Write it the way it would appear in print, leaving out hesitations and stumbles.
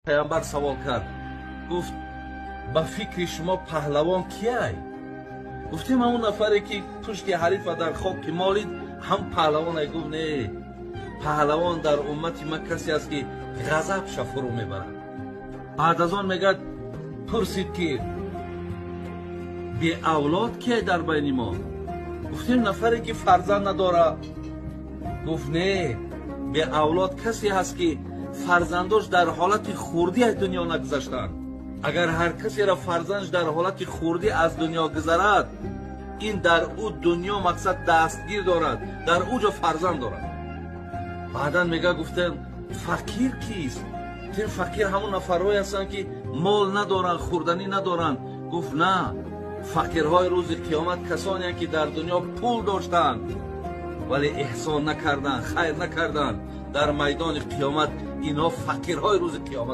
پیامبر سوال کرد، گفت با فکر شما پهلوان کیه؟ گفتیم همون نفری که پشت حریف و در خواب که مالید هم پهلوان. گفت نه، پهلوان در امت ما کسی است که غضب فرو میبرد. بعد از آن میگه پرسید که بی اولاد کیه در بین ما؟ گفتیم نفری که فرزند نداره. گفت نه، بی اولاد کسی هست که فرزنداش در حالت خوردی از دنیا نگذشتند. اگر هر کسی را فرزندش در حالت خوردی از دنیا گذرد، این در او دنیا مقصد دستگیر دارد، در اوجا فرزند دارد. بعدا میگه گفتن فقیر کیست؟ این فقیر همون نفرهایی هستند که مال ندارن، خوردنی ندارن. گفت نه، فقیرهای روز قیامت کسانی هستند که در دنیا پول داشتند ولی احسان نکردند، خیر نکردند. در میدان قیامت اینا فقیرهای روز قیامت